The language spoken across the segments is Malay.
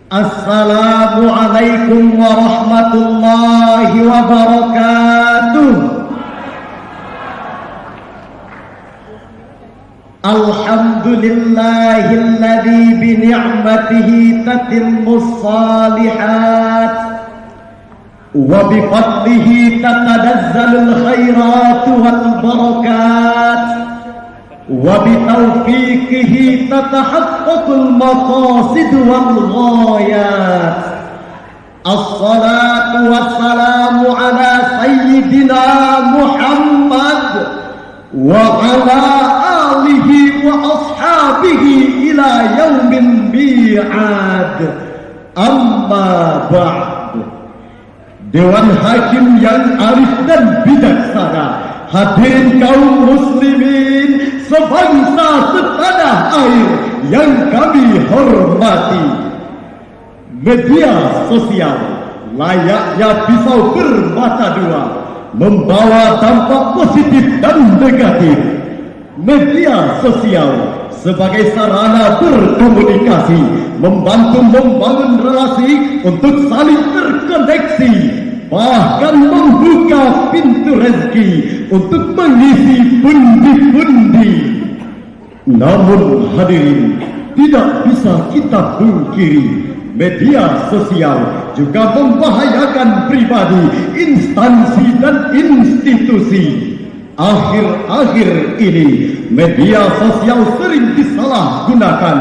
Assalamualaikum warahmatullahi wabarakatuh. Alhamdulillahilladzi bi ni'matihi tatimmus shalihat wa bi fadlihi tatanazzalul khairat wal barakat wa bi taufiqihi tatahaqqaqul maqasid wal ghayat. Assalatu wassalamu ala sayyidina Muhammad wa ala alihi wa ashabihi ila yaumin mi'ad. Amma ba'd. Dewan Hakim yang arif dan bijaksana, hadirin kaum muslimin sebangsa setanah air yang kami hormati. Media sosial layaknya pisau bermata dua, membawa dampak positif dan negatif. Media sosial sebagai sarana berkomunikasi, membantu membangun relasi untuk saling terkoneksi, bahkan membuka pintu rezeki untuk mengisi pundi-pundi. Namun hadirin, tidak bisa kita pungkiri, media sosial juga membahayakan pribadi, instansi dan institusi. Akhir-akhir ini media sosial sering disalahgunakan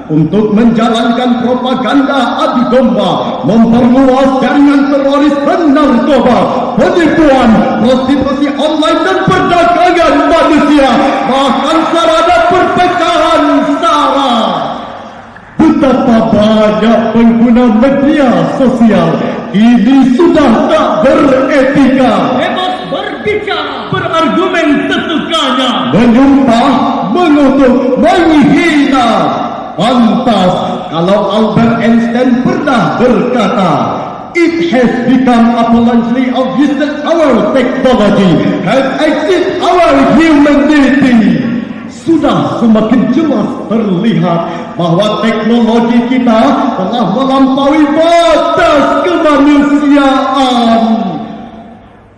untuk menjalankan propaganda adu domba, memperluas jaringan teroris dan narkoba, penipuan, prostitusi online dan perdagangan manusia, bahkan sarana perpecahan sara. Betapa banyak pengguna media sosial ini sudah tak beretika, bebas berbicara, berargumen sesukanya, menyumpah, mengutuk, menghina. Pantas kalau Albert Einstein pernah berkata, "It has become abundantly obvious that our technology has exceeded our humanity." Sudah semakin jelas terlihat bahwa teknologi kita telah melampaui batas kemanusiaan.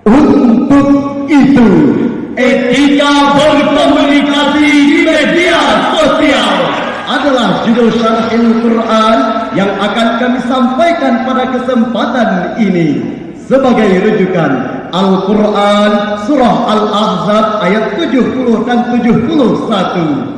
Untuk itu, etika berkomunikasi di media sosial adalah judul syarahil Quran yang akan kami sampaikan pada kesempatan ini. Sebagai rujukan, Al-Quran Surah Al-Ahzab ayat 70 dan 71.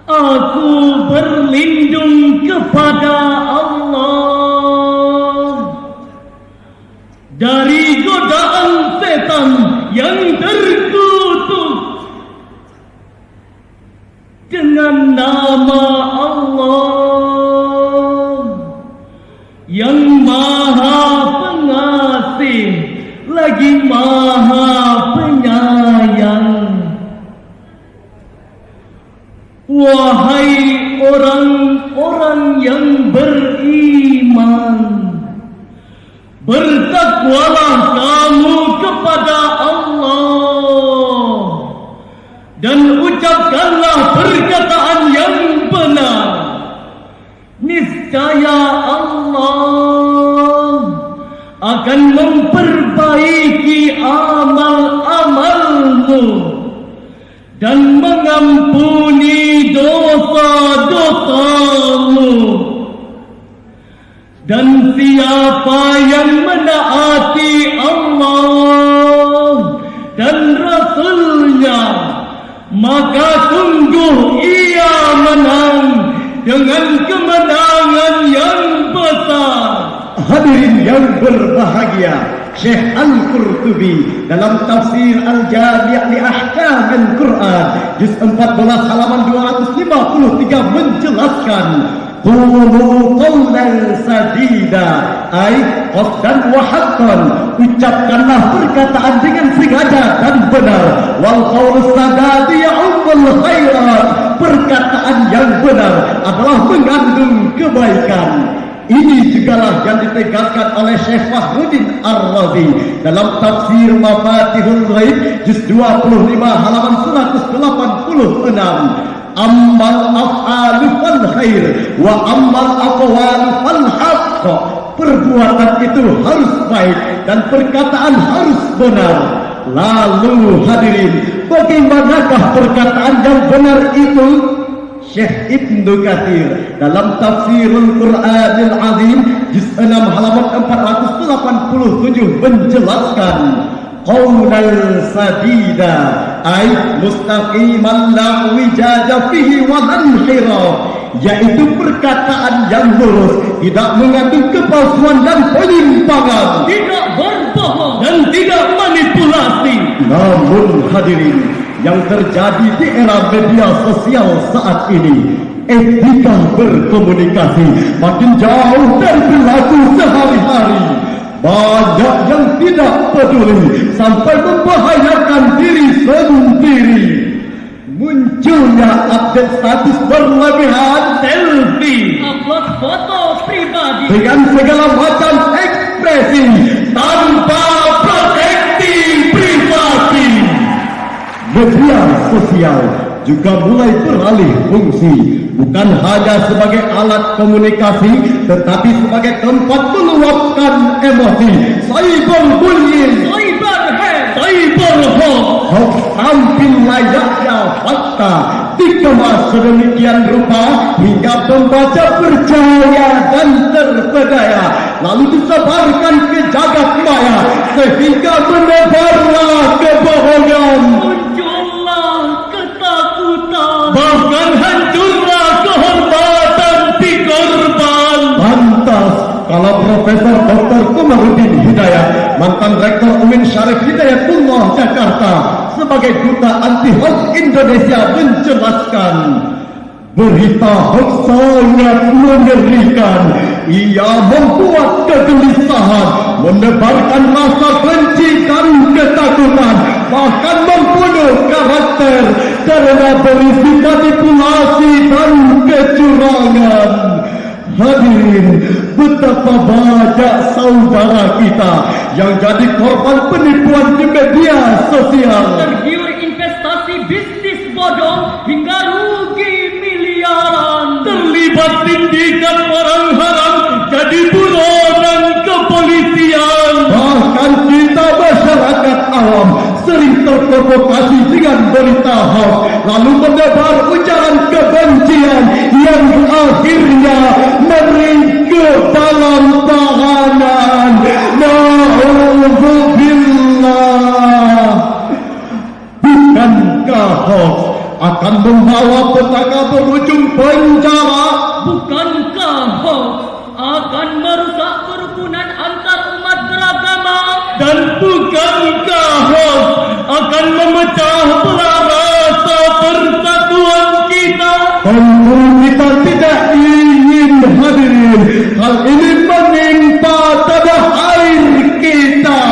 Aku berlindung kepada Allah dari godaan setan yang terkutuk. Dengan nama Allah yang Maha Pengasih lagi Maha Wahai orang-orang yang beriman, bertakwalah kamu kepada Allah dan ucapkanlah perkataan yang benar. Niscaya Allah akan memperbaiki amal-amalmu dan mengampuni dosa-dosamu. Dan siapa yang menaati Allah dan Rasul-Nya, maka sungguh ia menang dengan kemenangan yang besar. Hadirin yang berbahagia, Syekh Al-Qurtubi dalam tafsir Al-Jami' li Ahkam Al-Quran juz 14 halaman 253 menjelaskan, qulu qawlan sadida, ay qasdan wa haqqan, ucapkanlah perkataan dengan sengaja dan benar. Wal qawl sadadi ya'ummul khairat, perkataan yang benar adalah mengandung kebaikan. Ini jugalah yang ditegaskan oleh Syekh Fakhruddin Ar-Razi dalam tafsir Mafatihul Ghaib juz 25 halaman 186. Ammal af'alu fal khair wa ammal aqwalu fal haqq, perbuatan itu harus baik dan perkataan harus benar. Lalu hadirin, bagaimanakah perkataan yang benar itu? Syekh Ibnu Katsir dalam Tafsirul Qur'anil Azim juz 6 halaman 487 menjelaskan, qawlan sadida ay mustaqiman la wijaja fihi wa inhiraf, yaitu perkataan yang lurus, tidak mengandung kepalsuan dan penyimpangan, tidak berbohong dan tidak manipulasi. Namun hadirin, yang terjadi di era media sosial saat ini, etika berkomunikasi makin jauh dari berlaku sehari-hari. Banyak yang tidak peduli sampai membahayakan diri sendiri. Munculnya update status berlebihan, selfie, Upload foto pribadi dengan segala macam ekspresi tanpa proteksi privasi. Media sosial juga mulai beralih fungsi, bukan hanya sebagai alat komunikasi, tetapi sebagai tempat meluapkan emosi. Cyberbullying, cyberhate, cyberhoax, hoax tampil layaknya fakta, dikemas sedemikian rupa hingga pembaca percaya dan terpedaya, lalu disebarkan ke jagat maya sehingga menebarlah kebohongan. muncullah ketakutan, Bahkan hancurlah kehormatan si korban. Pantas kalau Profesor Dr. Komarudin Hidayat, mantan Rektor UIN Syarif Hidayatullah Jakarta, sebagai Duta Anti Hoax Indonesia menjelaskan, berita hoax sangat mengerikan. Ia membuat kegelisahan, menebarkan rasa benci dan ketakutan, bahkan membunuh karakter karena berisi manipulasi dan kecurangan. Hadirin, betapa banyak saudara kita yang jadi korban penipuan di media sosial, tergiur investasi bisnis bodong hingga rugi miliaran, terlibat sindikat barang haram, jadi buronan kepolisian. Bahkan kita masyarakat awam sering terprovokasi dengan berita hoax, lalu menebar ujaran kebencian yang akhirnya meringkuk dalam tahanan. Na'udzubillah. Bukankah hoax akan membawa petaka berujung penjara? bukankah hoax akan merusak kerukunan antar umat beragama, Dan bukankah hoax akan memecah belah rasa persatuan kita? Tentu kita tidak ingin, hadirin, hal ini menimpa tanah air kita.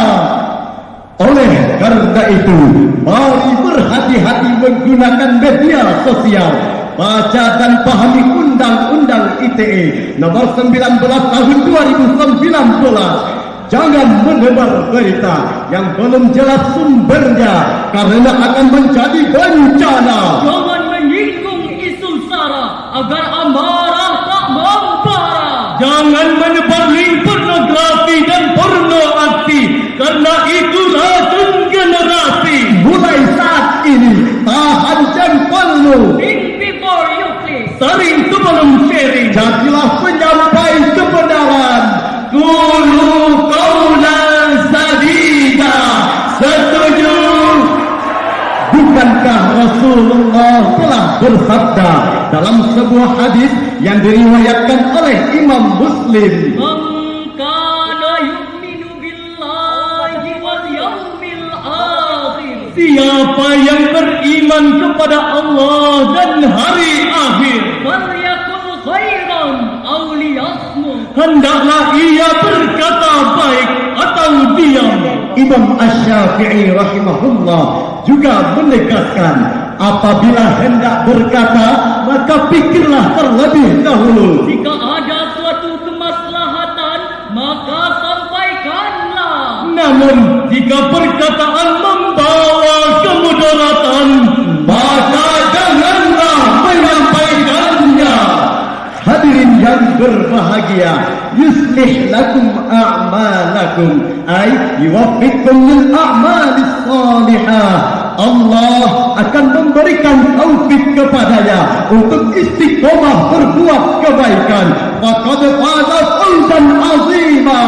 Oleh karena itu, mari berhati-hati menggunakan media sosial. baca dan pahami Undang-Undang ITE nomor 19 tahun 2019. Jangan menebar berita yang belum jelas sumbernya karena akan menjadi bencana. Jangan menyinggung isu sara agar amarah tak membara. Jangan menyebar link pornografi dan porno aksi karena itu racun generasi. Mulai saat ini tahan jempolmu. Think before you click. Saring sebelum sharing. Jadilah penyampai kebenaran. Qulu qawlan sadida. Setuju? Bukankah Rasulullah telah bersabda dalam sebuah hadis yang diriwayatkan oleh Imam Muslim, Man kana yu'minu billahi wal yawmil akhir. Siapa yang beriman kepada Allah dan hari akhir, falyakul khairan aw liyasmut. Hendaklah ia berkata baik atau diam. Imam Asy-Syafi'i rahimahullah juga menegaskan, apabila hendak berkata maka pikirlah terlebih dahulu. Jika ada suatu kemaslahatan, maka sampaikanlah. Namun, jika perkataan membawa kemudaratan, Maka janganlah menyampaikannya. Hadirin yang berbahagia, yuslih lakum a'malakum ay yuwaffiqkum lil a'malis salihah. Allah akan memberikan taufik kepadanya untuk istiqomah berbuat kebaikan. Faqad faza fawzan 'azima.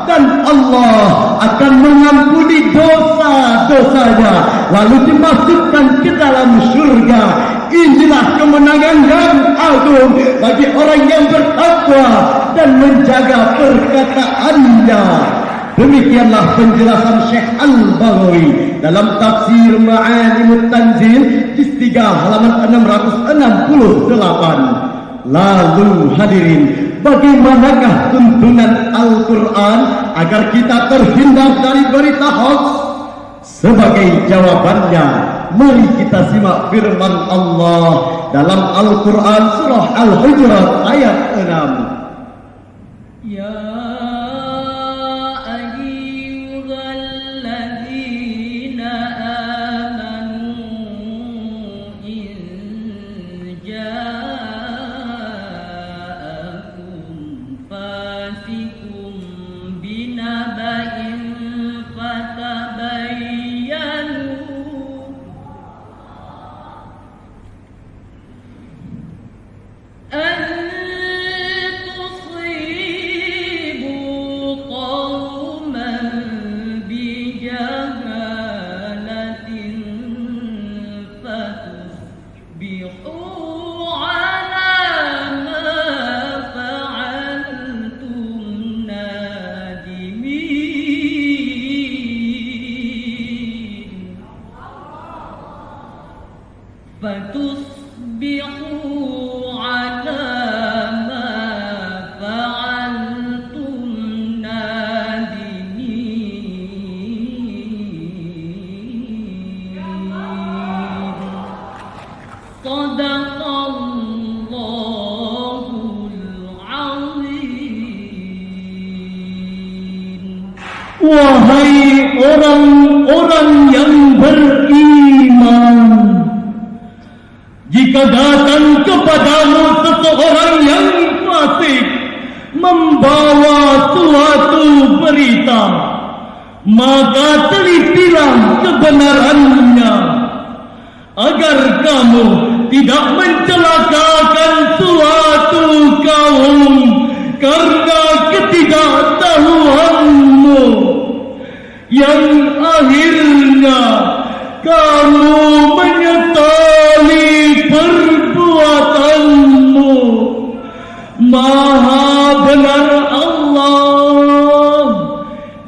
Dan Allah akan mengampuni dosa-dosanya lalu dimasukkan ke dalam surga. Inilah kemenangan yang agung bagi orang yang bertakwa dan menjaga perkataannya. Demikianlah penjelasan Syekh Al-Baghawi dalam tafsir Ma'alimut Tanzil juz 3 halaman 668. Lalu hadirin, bagaimanakah tuntunan Al-Quran agar kita terhindar dari berita hoax? Sebagai jawabannya, mari kita simak firman Allah dalam Al-Quran surah Al-Hujurat ayat 6. Ya ayyuhalladzina amanu in ja'akum fasikum binaba'in fatabayyanu an tusibu qauman bijahalatin fatusbihu ala ma fa'altum nadimin. Fatusbihu ala ma fa'altum nadimin. Sadaqallahul azim. Wahai orang-orang yang beriman, jika datang kepadamu seseorang yang fasik membawa suatu berita, maka telitilah kebenarannya agar kamu tidak mencelakakan suatu kaum karena ketidaktahuanmu yang akhirnya kamu menyesali perbuatanmu. Maha benar Allah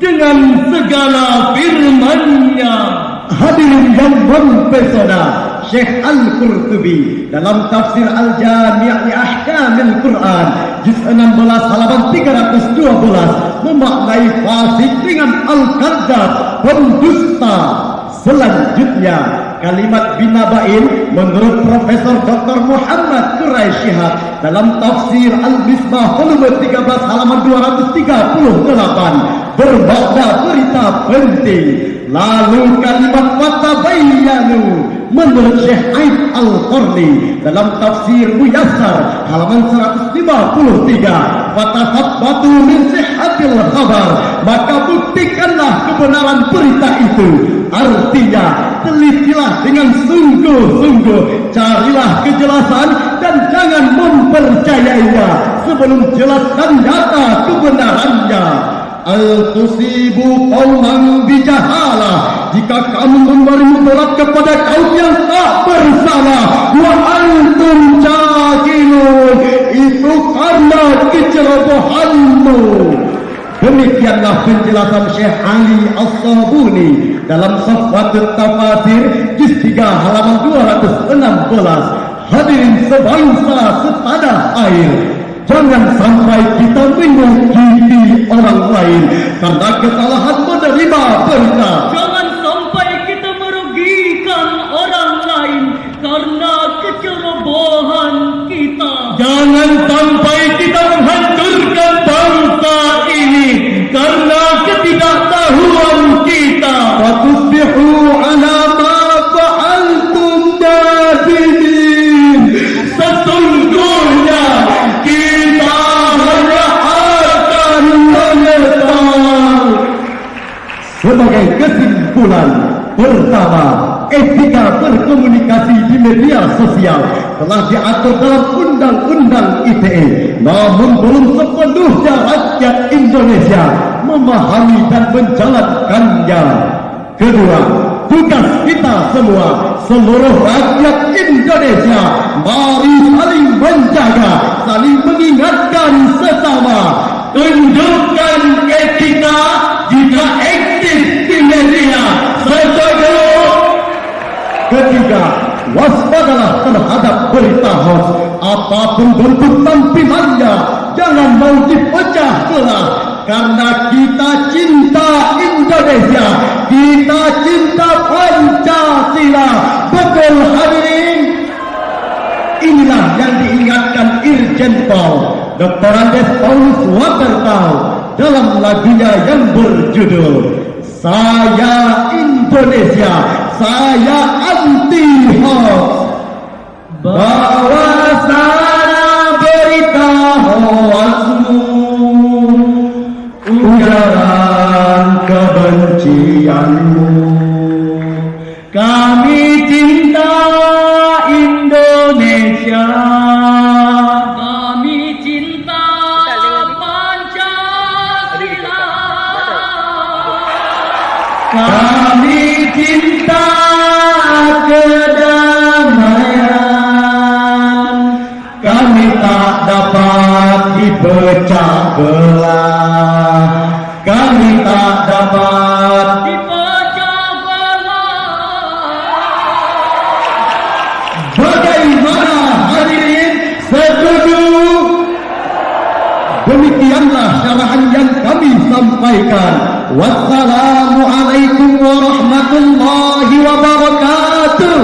dengan segala firman-Nya. Hadirin yang mempesona, Syekh Al-Qurtubi dalam tafsir Al-Jami' li Ahkamil Quran juz 16 halaman 312 memaknai fasik dengan al-kadzdzab, pendusta. Selanjutnya kalimat binabain menurut Profesor Dr. Muhammad Quraish Shihab dalam tafsir Al-Misbah volume 13 halaman 238 bermakna berita penting. Lalu kalimat watabayyanu menurut Syekh Aib Al-Qarni dalam tafsir Muyassar halaman 153 fatasabbatu min sihhatil khabar, maka buktikanlah kebenaran berita itu. Artinya telitilah dengan sungguh-sungguh, carilah kejelasan dan jangan mempercayainya sebelum jelas dan nyata kebenarannya. Al-tusibu qauman bijahalah, jika kamu memberi mudarat kepada kaum yang tak bersalah, wa antum jahilun, itu karena kecerobohanmu. Demikianlah penjelasan Syekh Ali As-Sabuni dalam Safwatut Tafasir juz 3 halaman 216. Hadirin sebangsa setanah air, jangan sampai kita menyakiti orang lain karena kesalahan menerima berita. Jangan sampai kita merugikan orang lain karena kecerobohan kita. Jangan sampai kita menghancurkan bangsa ini karena ketidaktahuan kita. Fatusbihu ala ma fa'altum nadidin. Sesungguhnya kita hanya akan menyesal. Sebagai kesimpulan, pertama, etika berkomunikasi di media sosial telah diatur dalam Undang-Undang ITE, namun belum sepenuhnya rakyat Indonesia memahami dan menjalankannya. Kedua, tugas kita semua, seluruh rakyat Indonesia, mari saling menjaga, saling mengingatkan sesama. Tunjukkan etika jika eksis di media. Setuju? Ketiga, waspadalah terhadap berita hoax. Apapun bentuk tampilannya, jangan mau dipecah belah. Karena kita cinta Indonesia, kita cinta Pancasila. Betul hadirin? Inilah yang diingatkan Irjen Paul Dr. Andes Paulus Watertau dalam lagunya yang berjudul Saya Indonesia, Saya Anti Hoax. Bawa sana berita hoaxmu, ujaran kebencianmu. Kami cinta Indonesia. Kami cinta Pancasila. Kami cinta kedamaian. Kami tak dapat dipecah belah. Kami tak dapat dipecah belah. Bagaimana hadirin? Setuju? Demikianlah syarahan yang kami sampaikan. Wassalamualaikum warahmatullahi wabarakatuh.